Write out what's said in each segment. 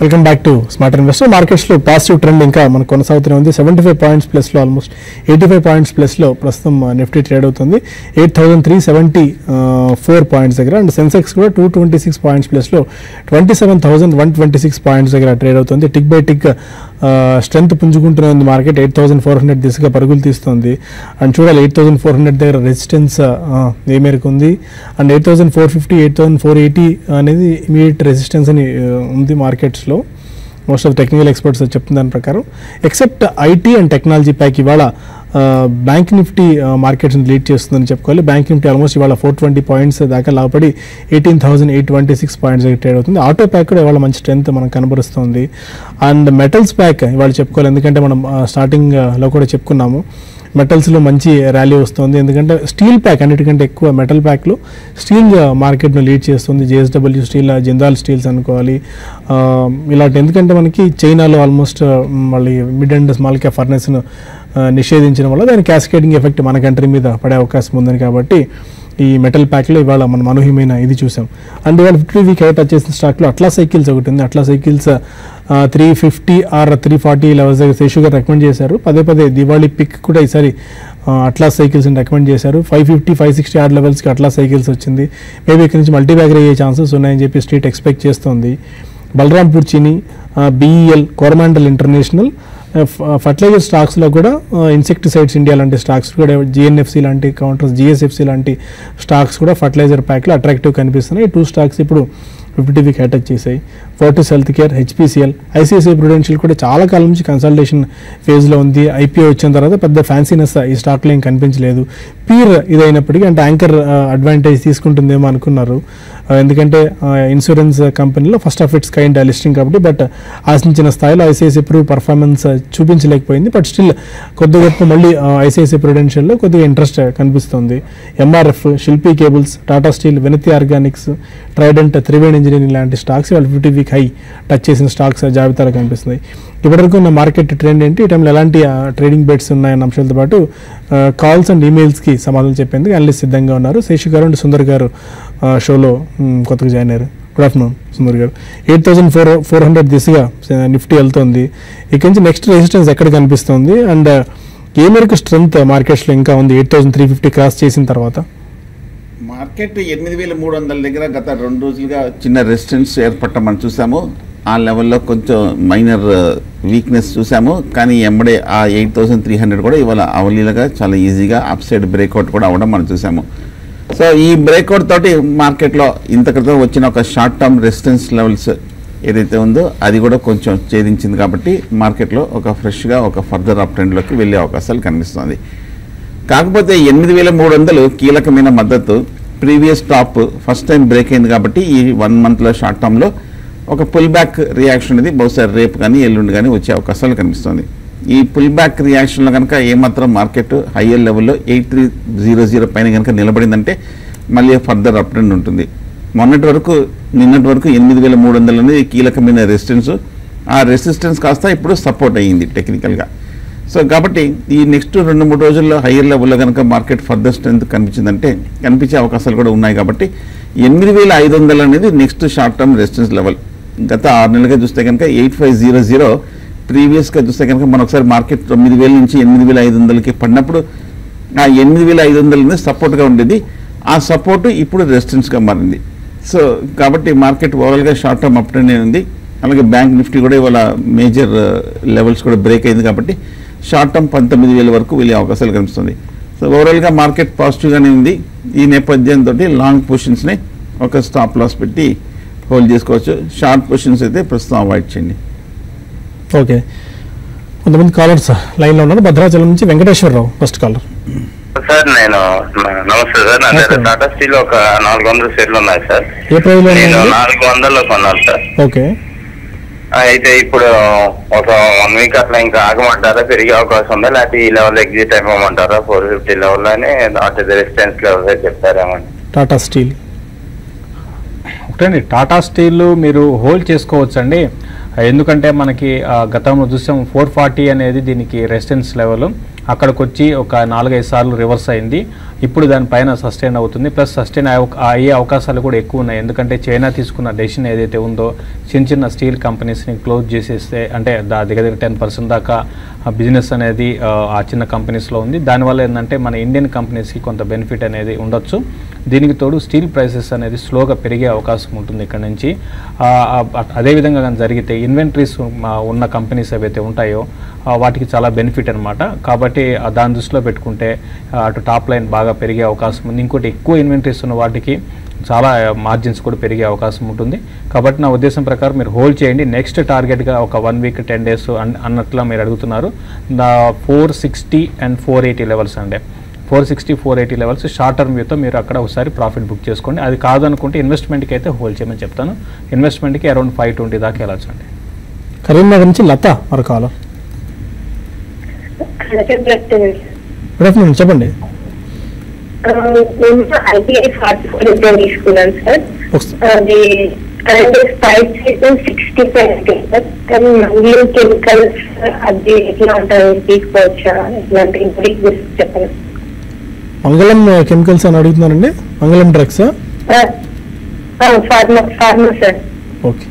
Welcome back to smart investor. మార్కెట్స్లో positive trend ఇంకా మనకు కొనసాగుతూనే ఉంది. 75 పాయింట్స్ ప్లస్లో ఆల్మోస్ట్ 85 పాయింట్స్ ప్లస్లో ప్రస్తుతం నిఫ్టీ ట్రేడ్ అవుతుంది. 8,374 పాయింట్స్ దగ్గర. అండ్ సెన్సెక్స్ కూడా 226 పాయింట్స్ ప్లస్లో 27,126 పాయింట్స్ దగ్గర ట్రేడ్ అవుతుంది. టిక్ బై టిక్ స్ట్రెంత్ పుంజుకుంటూనే ఉంది మార్కెట్. 8,400 దిశగా పరుగులు తీస్తుంది. అండ్ చూడాలి 8,400 దగ్గర రెసిస్టెన్స్ ఏ మేరకు ఉంది. అండ్ 8,450, 8,480 అనేది ఇమీడియట్ రెసిస్టెన్స్ అని ఉంది మార్కెట్స్లో. మోస్ట్ ఆఫ్ టెక్నికల్ ఎక్స్పర్ట్స్ చెప్తున్న దాని ప్రకారం. Except IT and technology pack ఇవాళ బ్యాంక్ నిఫ్టీ మార్కెట్స్ని లీడ్ చేస్తుందని చెప్పుకోవాలి. బ్యాంక్ నిఫ్టీ ఆల్మోస్ట్ ఇవాళ 420 పాయింట్స్ దాకా లాభపడి 18,826 పాయింట్స్ దగ్గర ట్రేడ్ అవుతుంది. ఆటో ప్యాక్ కూడా ఇవాళ మంచి స్ట్రెంత్ మనకు కనబరుస్తుంది. అండ్ మెటల్స్ ప్యాక్ ఇవాళ చెప్పుకోవాలి, ఎందుకంటే మనం స్టార్టింగ్లో కూడా చెప్పుకున్నాము మెటల్స్లో మంచి ర్యాలీ వస్తుంది. ఎందుకంటే స్టీల్ ప్యాక్ అన్నిటికంటే ఎక్కువ మెటల్ ప్యాక్లో స్టీల్ మార్కెట్ను లీడ్ చేస్తుంది. JSW స్టీల్, జిందాల్ స్టీల్స్ అనుకోవాలి ఇలాంటి. ఎందుకంటే మనకి చైనాలో ఆల్మోస్ట్ మళ్ళీ మిడ్ అండ్ స్మాల్ క్యాప్ ఫర్నెస్ను నిషేధించడం వల్ల దాని క్యాస్కేడింగ్ ఎఫెక్ట్ మన కంట్రీ మీద పడే అవకాశం ఉందని, కాబట్టి ఈ మెటల్ ప్యాక్లో ఇవాళ మనం అనూహ్యమైన ఇది చూసాం. అండ్ ఇవాళ 50 వీక్ హై టచ్ చేసిన స్టాక్లో అట్లా సైకిల్స్ ఒకటి ఉంది. అట్లా సైకిల్స్ 350 ఆర్ 340 లెవెల్స్ దగ్గర శేషు గారు రికమెండ్ చేశారు. పదే దివాళీ పిక్ కూడా ఈసారి అట్లా సైకిల్స్ని రికమెండ్ చేశారు. 550, 560 ఆర్ లెవెల్స్కి అట్లా సైకిల్స్ వచ్చింది. మేబీ ఇక్కడ నుంచి మల్టీ బ్యాగర్ అయ్యే ఛాన్సెస్ ఉన్నాయని చెప్పి స్ట్రీట్ ఎక్స్పెక్ట్ చేస్తోంది. Balrampur Chini, BEL, Coromandel international, fertilizer స్టాక్స్లో కూడా ఇన్సెక్టిసైడ్స్ ఇండియా లాంటి స్టాక్స్ కూడా, GNFC లాంటి కౌంటర్స్, GSFC లాంటి స్టాక్స్ కూడా ఫర్టిలైజర్ ప్యాక్లో అట్రాక్టివ్ కనిపిస్తున్నాయి. 2 స్టాక్స్ ఇప్పుడు 50 వీక్ హై టచ్ చేశాయి. Fortis health care, HPCL, ICICI prudential కూడా చాలా కాలం నుంచి కన్సల్టేషన్ ఫేజ్లో ఉంది. IPO వచ్చిన తర్వాత పెద్ద ఫ్యాన్సీనెస్ ఈ స్టాక్లో ఏం కనిపించలేదు. పీర్ ఇదైనప్పటికీ అంటే యాంకర్ అడ్వాంటేజ్ తీసుకుంటుందేమో అనుకున్నారు, ఎందుకంటే ఇన్సూరెన్స్ కంపెనీలో first of it's kind listing కాబట్టి. బట్ ఆశించిన స్థాయిలో ICICI ప్రూ పర్ఫార్మెన్స్ చూపించలేకపోయింది. బట్ స్టిల్ కొద్ది గొప్ప మళ్ళీ ICICI ప్రుడెన్షియల్లో కొద్దిగా ఇంట్రెస్ట్ కనిపిస్తుంది. MRF, శిల్పి కేబుల్స్, టాటా స్టీల్, వినతి ఆర్గానిక్స్, ట్రైడెంట్, త్రివేణి ఇంజనీరింగ్ లాంటి స్టాక్స్ వాళ్ళు 50 వీక్ హై టచ్ చేసిన స్టాక్స్ జాబితాలో కనిపిస్తున్నాయి. ఇప్పటివరకు ఉన్న మార్కెట్ ట్రెండ్ ఏంటి, ఈ టైంలో ఎలాంటి ట్రేడింగ్ బెట్స్ ఉన్నాయన్న అంశాలతో పాటు కాల్స్ అండ్ ఈమెయిల్స్కి సమాధానం చెప్పేందుకు అనలిస్ట్ సిద్ధంగా ఉన్నారు. శేషు గారు అండ్ సుందర్ గారు షోలో కొత్తగా జాయిన్ అయ్యారు. గుడ్ ఆఫ్టర్నూన్ సుందర్ గారు. 8,400 దిశగా నిఫ్టీ వెళ్తుంది. ఇక్కడి నుంచి నెక్స్ట్ రెసిస్టెన్స్ ఎక్కడ కనిపిస్తుంది అండ్ ఏ మేరకు స్ట్రెంత్ మార్కెట్స్లో ఇంకా ఉంది 8,350 క్రాస్ చేసిన తర్వాత? మార్కెట్ 8,300 దగ్గర గత 2 రోజులుగా చిన్న రెసిస్టెన్స్ ఏర్పడటం మనం చూసాము. ఆ లెవెల్లో కొంచెం మైనర్ వీక్నెస్ చూసాము. కానీ ఎంబడే ఆ 8,300 కూడా ఇవాళ అవలీలగా చాలా ఈజీగా అప్ సైడ్ బ్రేక్అవుట్ కూడా అవ్వడం మనం చూసాము. సో ఈ బ్రేక్అవుట్ తోటి మార్కెట్లో ఇంత క్రితం వచ్చిన ఒక షార్ట్ టర్మ్ రెసిస్టెన్స్ లెవెల్స్ ఏదైతే ఉందో అది కూడా కొంచెం ఛేదించింది. కాబట్టి మార్కెట్లో ఒక ఫ్రెష్గా ఒక ఫర్దర్ అప్ ట్రెండ్లోకి వెళ్ళే అవకాశాలు కనిపిస్తుంది. కాకపోతే 8,300 కీలకమైన మద్దతు. Previous top first time break అయింది కాబట్టి ఈ 1 మంత్లో షార్ట్ టర్మ్లో ఒక పుల్ బ్యాక్ రియాక్షన్ అనేది బహుశా రేపు కానీ ఎల్లుండి కానీ వచ్చే అవకాశాలు కనిపిస్తుంది. ఈ పుల్ బ్యాక్ రియాక్షన్లో కనుక ఏమాత్రం మార్కెట్ హయ్యర్ లెవెల్లో 8,300 పైన కనుక నిలబడిందంటే మళ్ళీ ఫర్దర్ అప్ ట్రెండ్ ఉంటుంది. నిన్నటి వరకు 8,300 అనేది కీలకమైన రెసిస్టెన్స్. ఆ రెసిస్టెన్స్ కాస్త ఇప్పుడు సపోర్ట్ అయ్యింది టెక్నికల్గా. సో కాబట్టి ఈ నెక్స్ట్ 2-3 రోజుల్లో హయ్యర్ లెవెల్లో కనుక మార్కెట్ ఫర్దర్ స్ట్రెంత్ కనిపించే అవకాశాలు కూడా ఉన్నాయి. కాబట్టి 8,500 అనేది next short term resistance level. గత 6 నెలలుగా చూస్తే కనుక 8,500 ప్రీవియస్గా చూస్తే కనుక మనం ఒకసారి మార్కెట్ 9,000 నుంచి 8,500కి పడినప్పుడు ఆ 8,500 అనేది సపోర్ట్గా ఉండేది. ఆ సపోర్టు ఇప్పుడు రెసిస్టెన్స్గా మారింది. సో కాబట్టి మార్కెట్ ఓవరాల్గా షార్ట్ టర్మ్ అప్ ట్రెండ్ ఉంది. అలాగే బ్యాంక్ నిఫ్టీ కూడా ఇవాళ మేజర్ లెవెల్స్ కూడా బ్రేక్ అయింది కాబట్టి షార్ట్ టర్మ్ 19,000 వరకు వెళ్ళే అవకాశాలు కనిపిస్తుంది. సో ఓవరాల్గా మార్కెట్ పాజిటివ్గానే ఉంది. ఈ నేపథ్యంతో లాంగ్ పొజిషన్స్ని ఒక స్టాప్ లాస్ పెట్టి హోల్డ్ చేసుకోవచ్చు. షార్ట్ పొజిషన్స్ అయితే ప్రస్తుతం అవాయిడ్ చేయండి. ఓకే, కొంతమంది కాలర్స్ లైన్లో ఉన్నారు. భద్రాచలం నుంచి వెంకటేశ్వరరావు ఫస్ట్ కాలర్. సార్ నమస్తే సార్. నా దగ్గర టాటా స్టీల్ ఒక 400 షేర్లు ఉన్నాయి సార్. ఏ ప్రైస్? నేను 400లో కొన్నాను సార్. ఓకే, అయితే ఇప్పుడు ఒక 1 వీక్ అట్లా ఇంకా ఆగమంటారా, పెరిగే అవకాశం ఉందా, లేకపోతే ఈ లెవెల్ ఎగ్జిట్ అయిపోమంటారా? 450 లెవెల్ అని నాట్ రెసిస్టెన్స్ లెవెల్ చెప్తారేమని. టాటా స్టీల్ ఒకటండి, టాటా స్టీల్ మీరు హోల్డ్ చేసుకోవచ్చు అండి. ఎందుకంటే మనకి గతంలో చూసాం 440 అనేది దీనికి రెసిస్టెన్స్ లెవెల్. అక్కడికి వచ్చి ఒక 4-5 సార్లు రివర్స్ అయింది. ఇప్పుడు దానిపైన సస్టైన్ అవుతుంది. ప్లస్ సస్టైన్ అయ్యే అవకాశాలు కూడా ఎక్కువ ఉన్నాయి. ఎందుకంటే చైనా తీసుకున్న డెసిషన్ ఏదైతే ఉందో చిన్న చిన్న స్టీల్ కంపెనీస్ని క్లోజ్ చేసేస్తే, అంటే దగ్గర 10% దాకా బిజినెస్ అనేది ఆ చిన్న కంపెనీస్లో ఉంది. దానివల్ల ఏంటంటే మన ఇండియన్ కంపెనీస్కి కొంత బెనిఫిట్ అనేది ఉండొచ్చు. దీనికి తోడు స్టీల్ ప్రైసెస్ అనేది స్లోగా పెరిగే అవకాశం ఉంటుంది ఇక్కడ నుంచి. అదేవిధంగా కానీ జరిగితే ఇన్వెంటరీస్ ఉన్న కంపెనీస్ ఏవైతే ఉంటాయో వాటికి చాలా బెనిఫిట్ అనమాట. కాబట్టి దాని దృష్టిలో పెట్టుకుంటే అటు టాప్ లైన్ బాగా పెరిగే అవకాశం ఉంది. ఇంకోటి ఎక్కువ ఇన్వెంటరీస్ ఉన్న వాటికి చాలా మార్జిన్స్ కూడా పెరిగే అవకాశం ఉంటుంది. కాబట్టి నా ఉద్దేశం ప్రకారం మీరు హోల్డ్ చేయండి. నెక్స్ట్ టార్గెట్గా ఒక 1 వీక్ 10 డేస్ అన్నట్లా మీరు అడుగుతున్నారు. 460 and 480 లెవెల్స్ అండి. 460, 480 లెవెల్స్ షార్ట్ టర్మ్ వ్యూతో మీరు అక్కడ ఒకసారి ప్రాఫిట్ బుక్ చేసుకోండి. అది కాదనుకుంటే ఇన్వెస్ట్మెంట్కి అయితే హోల్డ్ చేయమని చెప్తాను. ఇన్వెస్ట్మెంట్కి అరౌండ్ 520 దాకా వెళ్ళచ్చు అండి. కరీంనగర్ నుంచి లత మరొక గుడ్ ఆఫ్టర్నూన్, చెప్పండి. IBI 44 తీసుకున్నాను సార్. అది కరెంట్ ప్రైస్ 60 కానీ మంగళూరు కెమికల్స్ అది ఎట్లా ఉంటుంది, తీసుకోవచ్చా, ఇట్లాంటి గురించి చెప్పండి. మంగళం కెమికల్స్ అని అడుగుతున్నారండి. Mangalam drugs pharma sir. Okay,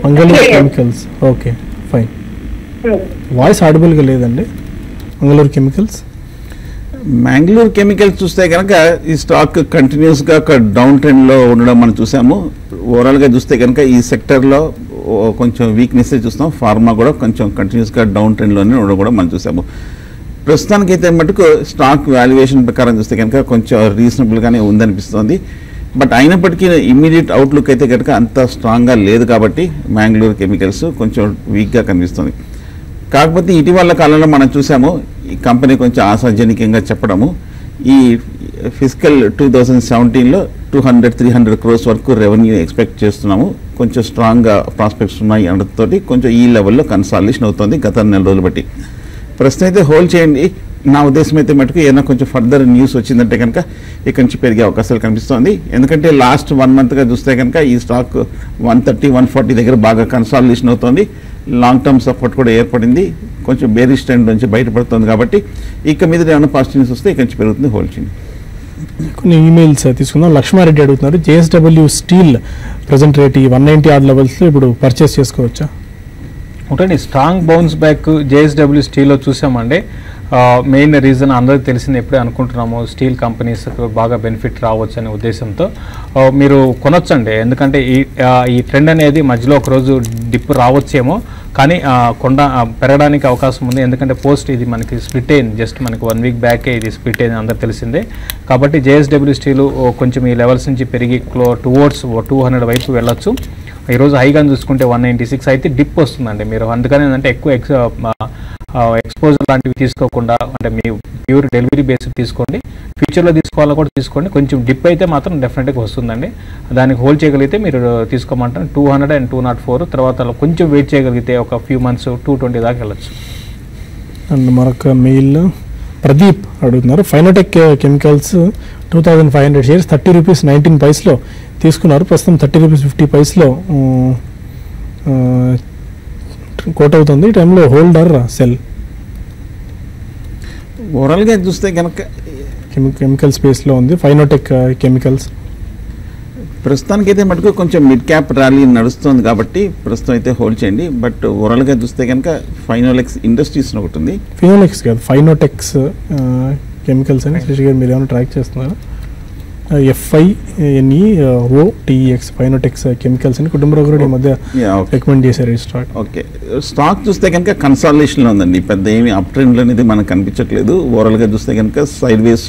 Mangalore chemicals. Okay, fine. Voice ఆడిబుల్గా లేదండి. మంగళూరు కెమికల్స్. మ్యాంగ్లూర్ కెమికల్స్ చూస్తే కనుక ఈ స్టాక్ కంటిన్యూస్గా ఒక డౌన్ ట్రెండ్లో ఉండడం మనం చూసాము. ఓవరాల్గా చూస్తే కనుక ఈ సెక్టర్లో కొంచెం వీక్నెస్ చూస్తాం. ఫార్మా కూడా కొంచెం కంటిన్యూస్గా డౌన్ ట్రెండ్లోనే ఉండడం కూడా మనం చూసాము. ప్రస్తుతానికైతే మటుకు స్టాక్ వాల్యుయేషన్ ప్రకారం చూస్తే కనుక కొంచెం రీజనబుల్గానే ఉందనిపిస్తుంది. బట్ అయినప్పటికీ ఇమ్మీడియట్ అవుట్లుక్ అయితే కనుక అంత స్ట్రాంగ్గా లేదు కాబట్టి మ్యాంగ్లూర్ కెమికల్స్ కొంచెం వీక్గా కనిపిస్తుంది. కాకపోతే ఇటీవల కాలంలో మనం చూసాము ఈ కంపెనీ కొంచెం ఆశాజనకంగా చెప్పడము. ఈ ఫిజికల్ 2017లో 200-300 crores వరకు రెవెన్యూ ఎక్స్పెక్ట్ చేస్తున్నాము. కొంచెం స్ట్రాంగ్గా ప్రాస్పెక్ట్స్ ఉన్నాయి అనడంతో కొంచెం ఈ లెవెల్లో కన్సాలిడేషన్ అవుతుంది గత 4 రోజులు బట్టి. ప్రస్తుతం అయితే హోల్డ్ చేయండి. నా ఉద్దేశం అయితే మటుకు ఏదైనా కొంచెం ఫర్దర్ న్యూస్ వచ్చిందంటే కనుక ఇక్కడి నుంచి పెరిగే అవకాశాలు కనిపిస్తుంది. ఎందుకంటే లాస్ట్ 1 monthగా చూస్తే కనుక ఈ స్టాక్ 130-140 దగ్గర బాగా కన్సాలిడేషన్ అవుతుంది. లాంగ్ టర్మ్ సపోర్ట్ కూడా ఏర్పడింది. కొంచెం బేరిష్ ట్రెండ్ నుంచి బయటపడుతుంది. కాబట్టి ఇక మీద ఏమైనా పాజిటివ్ న్యూస్ వస్తే ఇక్కడి నుంచి పెరుగుతుంది. హోల్డ్ చేయండి. కొన్ని ఈమెయిల్స్ తీసుకుందాం. లక్ష్మారెడ్డి అడుగుతున్నారు, JSW స్టీల్ ప్రజెంట్ రేట్ ఈ 190 ఆర్ లెవెల్స్లో ఇప్పుడు పర్చేస్ చేసుకోవచ్చా? ఒకటండి, స్ట్రాంగ్ బౌన్స్ బ్యాక్ JSW స్టీల్లో చూసామండి. మెయిన్ రీజన్ అందరికీ తెలిసింది, ఎప్పుడే అనుకుంటున్నాము స్టీల్ కంపెనీస్ బాగా బెనిఫిట్ రావచ్చు అనే ఉద్దేశంతో మీరు కొనొచ్చండి. ఎందుకంటే ఈ ట్రెండ్ అనేది మధ్యలో ఒకరోజు డిప్ రావచ్చేమో, కానీ పెరగడానికి అవకాశం ఉంది. ఎందుకంటే పోస్ట్ ఇది మనకి స్ప్లిట్ అయింది, జస్ట్ మనకి 1 వీక్ బ్యాకే ఇది స్ప్లిట్ అయింది, అందరికి తెలిసిందే. కాబట్టి JSW స్టీలు కొంచెం ఈ లెవెల్స్ నుంచి పెరిగి టువర్డ్స్ 200 వైపు వెళ్ళొచ్చు. ఈరోజు హైగా చూసుకుంటే 196 అయితే డిప్ వస్తుందండి. మీరు అందుకని ఏంటంటే ఎక్కువ ఎక్స్పోజర్ లాంటివి తీసుకోకుండా, అంటే మీ ప్యూర్ డెలివరీ బేస్డ్ తీసుకోండి. ఫ్యూచర్లో తీసుకోవాలో కూడా తీసుకోండి. కొంచెం డిప్ అయితే మాత్రం డెఫినెట్గా వస్తుందండి. దానికి హోల్డ్ చేయగలిగితే మీరు తీసుకోమంటారు 200 and 204. తర్వాత కొంచెం వెయిట్ చేయగలిగితే ఒక ఫ్యూ మంత్స్ 220 దాకా వెళ్ళచ్చు. అండ్ మరొక మెయిల్ ప్రదీప్ అడుగుతున్నారు, ఫైనోటెక్ కెమికల్స్ 2500 షేర్స్ 30 రూపీస్ 19 పైస్లో తీసుకున్నారు. ప్రస్తుతం 30 రూపీస్ 50 పైస్లో కోట్ అవుతుంది. ఈ టైంలో హోల్డర్ సెల్. ఓవరాల్గా చూస్తే కనుక కెమికల్ స్పేస్లో ఉంది ఫైనోటెక్ కెమికల్స్. ప్రస్తుతానికైతే మటుకు కొంచెం మిడ్ క్యాప్ ర్యాలీ నడుస్తుంది కాబట్టి ప్రస్తుతం అయితే హోల్డ్ చేయండి. బట్ ఓవరాల్గా చూస్తే కనుక ఫైనోలెక్స్ ఇండస్ట్రీస్ ఒకటి ఉంది. ఫినోలెక్స్ కాదు, ఫైనోటెక్స్ కెమికల్స్ అని శశి గారు మీరు ఏమైనా ట్రాక్ చేస్తున్నారు? FINEOTEX ఫైనోటెక్స్ కెమికల్స్ అని కుటుంబ రోగులు ఈ మధ్య రికమెండ్ చేశారు ఈ స్టాక్. ఓకే, స్టాక్ చూస్తే కనుక కన్సాలిడేషన్లో ఉందండి. పెద్ద ఏమి అప్ ట్రెండ్ అనేది మనకు కనిపించట్లేదు. ఓవరాల్గా చూస్తే కనుక సైడ్ వేస్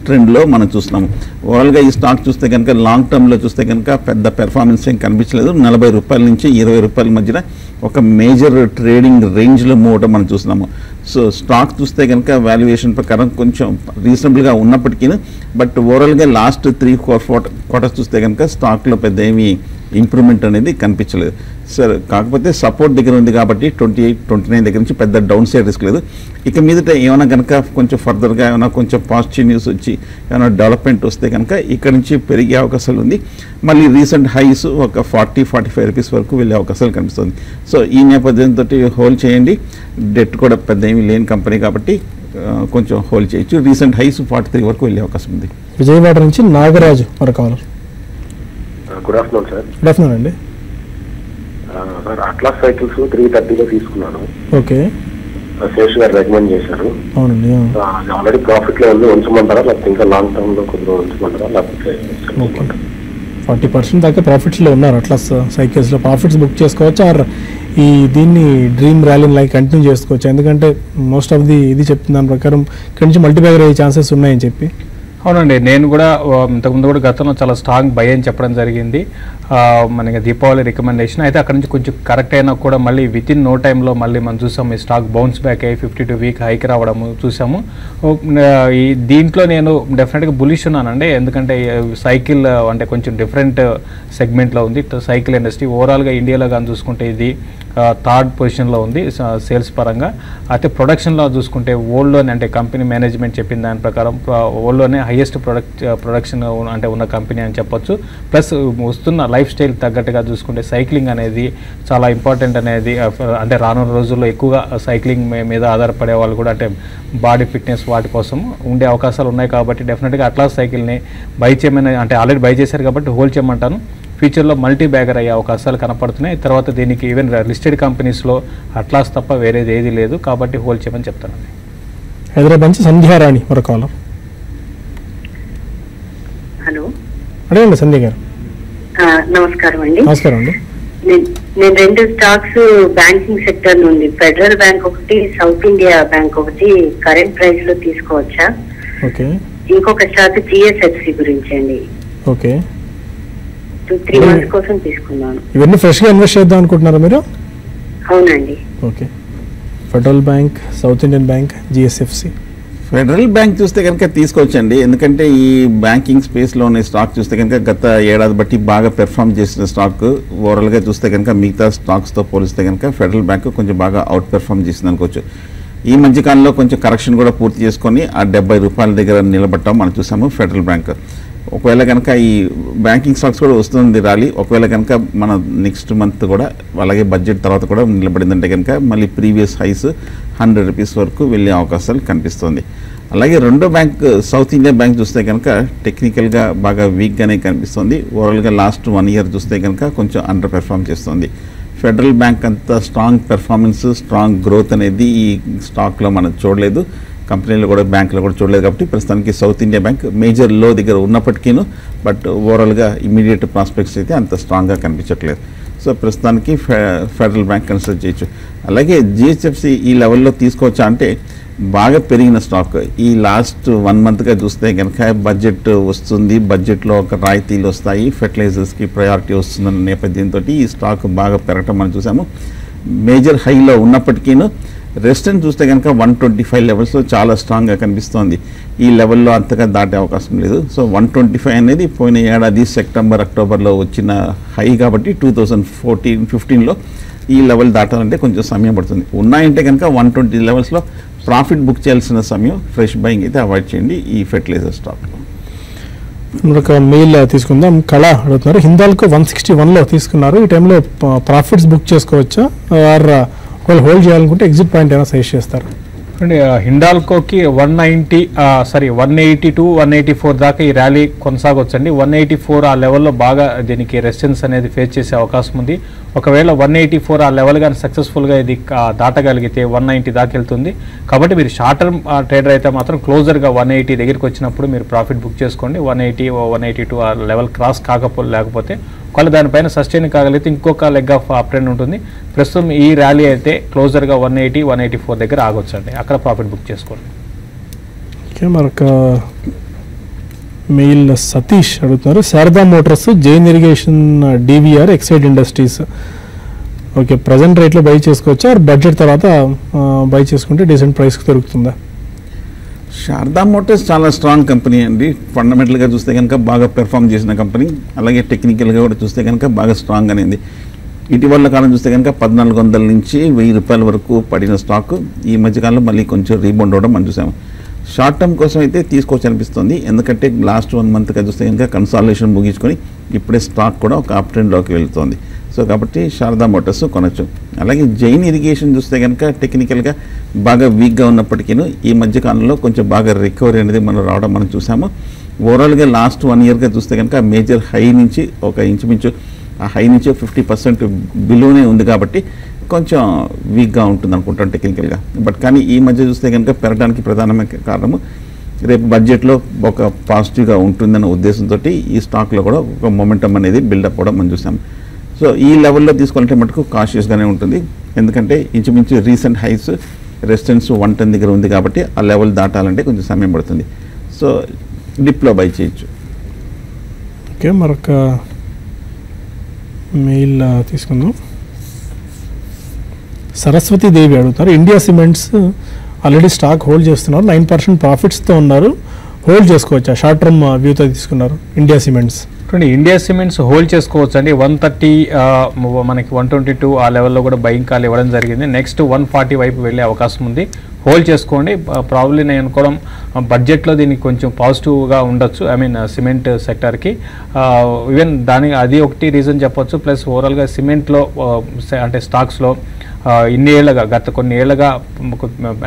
ట్రెండ్లో మనం చూస్తున్నాము. ఓవరాల్గా ఈ స్టాక్ చూస్తే కనుక లాంగ్ టర్మ్లో చూస్తే కనుక పెద్ద పెర్ఫార్మెన్స్ ఏం కనిపించలేదు. 40 రూపాయల నుంచి 20 రూపాయల మధ్యన ఒక మేజర్ ట్రేడింగ్ రేంజ్లో మూవ్ అవడం మనం చూస్తున్నాము. సో స్టాక్ చూస్తే కనుక వాల్యుయేషన్ ప్రకారం కొంచెం రీజనబుల్గా ఉన్నప్పటికీ, బట్ ఓవరాల్గా లాస్ట్ 3-4 క్వార్టర్స్ చూస్తే కనుక స్టాక్లో పెద్ద ఏమీ ఇంప్రూవ్మెంట్ అనేది కనిపించలేదు సార్. కాకపోతే సపోర్ట్ దగ్గర ఉంది కాబట్టి 28-29 దగ్గర నుంచి పెద్ద డౌన్ సైడ్ రిస్క్ లేదు. ఇక మీదట ఏమైనా కనుక కొంచెం ఫర్దర్గా ఏమైనా కొంచెం పాజిటివ్ న్యూస్ వచ్చి ఏమైనా డెవలప్మెంట్ వస్తే కనుక ఇక్కడ నుంచి పెరిగే అవకాశాలు ఉంది. మళ్ళీ రీసెంట్ హైస్ ఒక 40-45 రూపీస్ వరకు వెళ్ళే అవకాశాలు కనిపిస్తుంది. సో ఈ నేపథ్యంతో హోల్డ్ చేయండి. డెట్ కూడా పెద్ద ఏమీ లేని కంపెనీ కాబట్టి కొంచెం హోల్డ్ చేయొచ్చు. రీసెంట్ హైస్ 43 వరకు వెళ్ళే అవకాశం ఉంది. విజయవాడ నుంచి నాగరాజు మరొక caller. Good afternoon sir. Good afternoon అండి. సార్ అట్లాస్ సైకిల్స్ 330లో తీసుకున్నాను. ఓకే. శేష్ గారు రికమెండ్ చేశారు. అవునండి. ఆల్రెడీ ప్రాఫిట్ లో ఉంది, ఉంచమంటారా లేకపోతే ఇంకా లాంగ్ టర్మ్ లో కొద్దిగా ఉంచమంటారా లేకపోతే 40% దాకా ప్రాఫిట్స్లో ఉన్నారు అట్లాస్ సైకిల్స్లో. ప్రాఫిట్స్ బుక్ చేసుకోవచ్చు ఆర్ దీన్ని డ్రీమ్ ర్యాలీని లైక్ కంటిన్యూ చేసుకోవచ్చు. ఎందుకంటే మోస్ట్ ఆఫ్ ది ఇది చెప్తున్న దాని ప్రకారం ఇక్కడ నుంచి మల్టీబ్యాగర్ అయ్యే ఛాన్సెస్ ఉన్నాయని చెప్పి. అవునండి, నేను కూడా ఇంతకుముందు కూడా గతంలో చాలా స్ట్రాంగ్ బై అని చెప్పడం జరిగింది. మనకి దీపావళి రికమెండేషన్ అయితే అక్కడ నుంచి కొంచెం కరెక్ట్ అయినా కూడా మళ్ళీ విత్ ఇన్ నో టైంలో మళ్ళీ మనం చూసాము ఈ స్టాక్ బౌన్స్ బ్యాక్ అయ్యి 52 వీక్ హైక్ రావడము చూసాము. ఈ దీంట్లో నేను డెఫినెట్గా బులిష్ ఉన్నానండి. ఎందుకంటే సైకిల్ అంటే కొంచెం డిఫరెంట్ సెగ్మెంట్లో ఉంది సైకిల్ ఇండస్ట్రీ. ఓవరాల్గా ఇండియాలో కానీ చూసుకుంటే ఇది థర్డ్ పొజిషన్లో ఉంది సేల్స్ పరంగా. అయితే ప్రొడక్షన్లో చూసుకుంటే ఓల్డ్లోనే అంటే కంపెనీ మేనేజ్మెంట్ చెప్పిన దాని ప్రకారం ఓల్డ్లోనే హైయెస్ట్ ప్రొడక్షన్ అంటే ఉన్న కంపెనీ అని చెప్పొచ్చు. ప్లస్ వస్తున్న లైఫ్ స్టైల్ తగ్గట్టుగా చూసుకుంటే సైక్లింగ్ అనేది చాలా ఇంపార్టెంట్ అనేది. అంటే రానున్న రోజుల్లో ఎక్కువగా సైక్లింగ్ మీద ఆధారపడే వాళ్ళు కూడా అంటే బాడీ ఫిట్నెస్ వాటి కోసం ఉండే అవకాశాలు ఉన్నాయి. కాబట్టి డెఫినెట్గా అట్లాస్ సైకిల్ని బై చేయమని అంటే ఆల్రెడీ బై చేశారు కాబట్టి హోల్డ్ చేయమంటాను. ఫ్యూచర్లో మల్టీ బ్యాగర్ అయ్యే అవకాశాలు కనపడుతున్నాయి. తర్వాత దీనికి ఈవెన్ లిస్టెడ్ కంపెనీస్లో అట్లాస్ తప్ప వేరేది ఏది లేదు కాబట్టి హోల్డ్ చేయమని చెప్తానండి. హైదరాబాద్ నుంచి సంధ్యారాణి మరొక కాలర్. హలో, అడగండి సంధ్య గారు. నమస్కారం అండి. నమస్కారం అండి. నేను 2 స్టాక్స్ బ్యాంకింగ్ సెక్టర్ నుండి ఫెడరల్ బ్యాంక్ ఒకటి, సౌత్ ఇండియా బ్యాంక్ ఒకటి కరెంట్ ప్రైస్ లో తీసుకోవచ్చా? ఓకే. ఇంకొక స్టాక్ జిఎస్ఎఫ్సి గురించి అండి. ఓకే. 3 months కోసం తీసుకున్నాను. ఇవన్నీ ఫ్రెష్గా ఇన్వెస్ట్ చేద్దాం అనుకుంటున్నారా మీరు? అవునండి. Okay. Federal bank, south Indian bank, GSFC. Federal bank చూస్తే కనుక తీసుకోవచ్చండి. ఎందుకంటే ఈ బ్యాంకింగ్ స్పేస్లో ఉన్న స్టాక్ చూస్తే కనుక గత ఏడాది బట్టి బాగా పెర్ఫామ్ చేసిన స్టాక్. ఓవరాల్గా చూస్తే కనుక మిగతా స్టాక్స్తో పోలిస్తే కనుక ఫెడరల్ బ్యాంక్ కొంచెం బాగా అవుట్ పెర్ఫామ్ చేసింది అనుకోవచ్చు. ఈ మధ్యకాలంలో కొంచెం కరెక్షన్ కూడా పూర్తి చేసుకొని ఆ 70 రూపాయల దగ్గర నిలబడటం మనం చూసాము ఫెడరల్ బ్యాంక్. ఒకవేళ కనుక ఈ బ్యాంకింగ్ స్టాక్స్ కూడా వస్తుంది ర్యాలీ, ఒకవేళ కనుక మన నెక్స్ట్ మంత్ కూడా అలాగే బడ్జెట్ తర్వాత కూడా నిలబడిందంటే కనుక మళ్ళీ ప్రీవియస్ హైస్ 100 రూపీస్ వరకు వెళ్ళే అవకాశాలు కనిపిస్తుంది. అలాగే రెండో బ్యాంక్ సౌత్ ఇండియా బ్యాంక్ చూస్తే కనుక టెక్నికల్గా బాగా వీక్గానే కనిపిస్తుంది. ఓవరాల్గా లాస్ట్ 1 year చూస్తే కనుక కొంచెం అండర్ పెర్ఫామ్ చేస్తుంది. ఫెడరల్ బ్యాంక్ అంత స్ట్రాంగ్ పెర్ఫార్మెన్స్, స్ట్రాంగ్ గ్రోత్ అనేది ఈ స్టాక్లో మనం చూడలేదు. కంపెనీలో కూడా బ్యాంకులో కూడా చూడలేదు. కాబట్టి ప్రస్తుతానికి సౌత్ ఇండియా బ్యాంక్ మేజర్ లో దగ్గర ఉన్నప్పటికీను బట్ ఓవరాల్గా ఇమీడియట్ ప్రాస్పెక్ట్స్ అయితే అంత స్ట్రాంగ్గా కనిపించట్లేదు. సో ప్రస్తుతానికి ఫెడరల్ బ్యాంక్ కన్సిడర్ చేయొచ్చు. అలాగే జిహెచ్ఎఫ్సి ఈ లెవెల్లో తీసుకోవచ్చా అంటే బాగా పెరిగిన స్టాక్. ఈ లాస్ట్ 1 monthగా చూస్తే కనుక బడ్జెట్ వస్తుంది, బడ్జెట్లో ఒక రాయితీలు వస్తాయి, ఫెర్టిలైజర్స్కి ప్రయారిటీ వస్తుందన్న నేపథ్యంతో ఈ స్టాక్ బాగా పెరగటం మనం చూసాము. మేజర్ హైలో ఉన్నప్పటికీను రెసిస్టెన్స్ చూస్తే కనుక 125 లెవెల్స్లో చాలా స్ట్రాంగ్గా కనిపిస్తోంది. ఈ లెవెల్లో అంతగా దాటే అవకాశం లేదు. సో 125 అనేది పోయిన ఏడాది సెప్టెంబర్ అక్టోబర్లో వచ్చిన హై కాబట్టి 2014-15లో ఈ లెవెల్ దాటాలంటే కొంచెం సమయం పడుతుంది. ఉన్నాయంటే కనుక 120 లెవెల్స్లో ప్రాఫిట్ బుక్ చేయాల్సిన సమయం, ఫ్రెష్ బయింగ్ అయితే అవాయిడ్ చేయండి ఈ ఫెర్టిలైజర్ స్టాక్లో. ఒక మెయిల్ తీసుకుందాం. కళ అడుగుతున్నారు, హిందాల్కో 161లో తీసుకున్నారు, ఈ టైంలో ప్రాఫిట్స్ బుక్ చేసుకోవచ్చా ఆర్ ఒకవేళ హోల్డ్ చేయాలనుకుంటే ఎగ్జిట్ పాయింట్ ఏమైనా సజెస్ట్ చేస్తారు? అండి హిండాల్కోకి 180 to 184 దాకా ఈ ర్యాలీ కొనసాగొచ్చండి. 184 ఆ లెవెల్లో బాగా దీనికి రెసిస్టెన్స్ అనేది ఫేస్ చేసే అవకాశం ఉంది. ఒకవేళ 184 ఆ లెవెల్ కానీ సక్సెస్ఫుల్గా ఇది దాటగలిగితే 190 దాకా వెళ్తుంది. కాబట్టి మీరు షార్ట్ టర్మ్ ట్రేడర్ అయితే మాత్రం క్లోజర్గా 180 దగ్గరికి వచ్చినప్పుడు మీరు ప్రాఫిట్ బుక్ చేసుకోండి. 180, 182 ఆ లెవెల్ క్రాస్ లేకపోతే ఒకవేళ దానిపైన సస్టైన్ కాగలిగితే ఇంకొక లెగ్ ఆఫ్ అప్ ట్రెండ్ ఉంటుంది. ప్రస్తుతం ఈ ర్యాలీ అయితే క్లోజర్గా 180, 184 దగ్గర ఆగొచ్చండి, అక్కడ ప్రాఫిట్ బుక్ చేసుకోండి. ఓకే. మరొక మెయిల్ సతీష్ అడుగుతున్నారు, Sharada Motors, Jain irrigation, DVR, Exide industries okay present రేట్లో బై చేసుకోవచ్చా బడ్జెట్ తర్వాత బై చేసుకుంటే డీసెంట్ ప్రైస్కి దొరుకుతుందా? శారదా మోటార్స్ చాలా స్ట్రాంగ్ కంపెనీ అండి. ఫండమెంటల్గా చూస్తే కనుక బాగా పెర్ఫామ్ చేసిన కంపెనీ, అలాగే టెక్నికల్గా కూడా చూస్తే కనుక బాగా స్ట్రాంగ్ అనేది. ఇటీవల కాలం చూస్తే కనుక 1400 నుంచి 1000 రూపాయల వరకు పడిన స్టాక్ ఈ మధ్యకాలంలో మళ్ళీ కొంచెం రీబౌండ్ అవ్వడం మనం చూసాము. షార్ట్ టర్మ్ కోసం అయితే తీసుకోవచ్చు అనిపిస్తుంది, ఎందుకంటే లాస్ట్ 1 మంత్గా చూస్తే కనుక కన్సాలిడేషన్ ముగించుకొని ఇప్పుడే స్టాక్ కూడా ఒక అప్ ట్రెండ్లోకి వెళ్తుంది. సో కాబట్టి శారదా మోటార్స్ కొనొచ్చు. అలాగే జైన్ ఇరిగేషన్ చూస్తే కనుక టెక్నికల్గా బాగా వీక్గా ఉన్నప్పటికీ ఈ మధ్యకాలంలో కొంచెం బాగా రికవరీ అనేది మనం రావడం మనం చూసాము. ఓవరాల్గా లాస్ట్ 1 ఇయర్గా చూస్తే కనుక మేజర్ హై నుంచి ఒక ఇంచుమించు ఆ హై నుంచి 50% బిలోనే ఉంది, కాబట్టి కొంచెం వీక్గా ఉంటుంది అనుకుంటాను టెక్నికల్గా. బట్ కానీ ఈ మధ్య చూస్తే కనుక పెరగడానికి ప్రధానమైన కారణము రేపు బడ్జెట్లో ఒక పాజిటివ్గా ఉంటుందన్న ఉద్దేశంతో ఈ స్టాక్లో కూడా ఒక మొమెంటం అనేది బిల్డప్ కూడా మనం చూసాం. సో ఈ లెవెల్లో తీసుకోవాలంటే మటుకు కాషియస్గానే ఉంటుంది, ఎందుకంటే ఇంచుమించు రీసెంట్ హైస్ రెసిస్టెన్స్ 110 దగ్గర ఉంది, కాబట్టి ఆ లెవెల్ దాటాలంటే కొంచెం సమయం పడుతుంది. సో డిప్లో బై చేయొచ్చు. ఓకే, మరొక మెయిల్ తీసుకుందాం. సరస్వతి దేవి అడుగుతారు, India cements already stock hold చేస్తున్నారు, 9% ప్రాఫిట్స్తో ఉన్నారు, హోల్డ్ చేసుకోవచ్చా? షార్ట్ టర్మ్ వ్యూతో తీసుకున్నారు India cements. India cements hold చేసుకోవచ్చు అండి. 130 మనకి 122 ఆ లెవెల్లో కూడా బయింగ్ కాల్ ఇవ్వడం జరిగింది. నెక్స్ట్ 140 వైపు వెళ్ళే అవకాశం ఉంది, హోల్డ్ చేసుకోండి. ప్రాబ్లీ నేను అనుకోవడం బడ్జెట్లో దీనికి కొంచెం పాజిటివ్గా ఉండొచ్చు, ఐ మీన్ సిమెంట్ సెక్టర్కి. ఈవెన్ దానికి అది ఒకటి రీజన్ చెప్పొచ్చు. ప్లస్ ఓవరాల్గా సిమెంట్లో అంటే స్టాక్స్లో ఇన్ని ఏళ్ళగా గత కొన్ని ఏళ్ళగా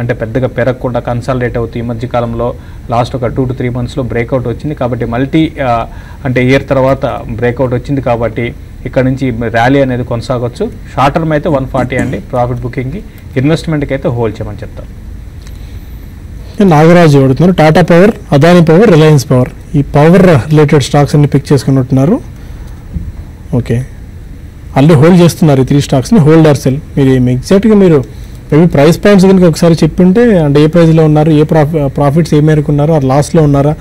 అంటే పెద్దగా పెరగకుండా కన్సాలిడేట్ అవుతుంది. ఈ మధ్య కాలంలో లాస్ట్ ఒక 2 to 3 monthsలో బ్రేక్అవుట్ వచ్చింది, కాబట్టి మల్టీ అంటే ఇయర్ తర్వాత బ్రేక్అవుట్ వచ్చింది, కాబట్టి ఇక్కడ నుంచి ర్యాలీ అనేది కొనసాగొచ్చు. షార్ట్ టర్మ్ అయితే 140 అండి ప్రాఫిట్ బుకింగ్కి. ఇన్వెస్ట్మెంట్కి అయితే హోల్డ్ చేయమని చెప్తాను. నాగరాజు అడుగుతున్నారు, Tata power, Adani power, Reliance power, ఈ పవర్ రిలేటెడ్ స్టాక్స్ అన్ని పిక్ చేసుకున్నట్టున్నారు. ఓకే, ఆల్రెడీ హోల్డ్ చేస్తున్నారు ఈ 3 స్టాక్స్ని, హోల్డ్ ఆర్ సెల్. మీరు ఎగ్జాక్ట్గా మీరు మేబీ ప్రైస్ పాయింట్స్ కనుక ఒకసారి చెప్పుంటే, అంటే ఏ ప్రైస్లో ఉన్నారు, ఏ ప్రాఫిట్స్ ఏ మేరకు ఉన్నారు, ఆ లాస్లో ఉన్నారా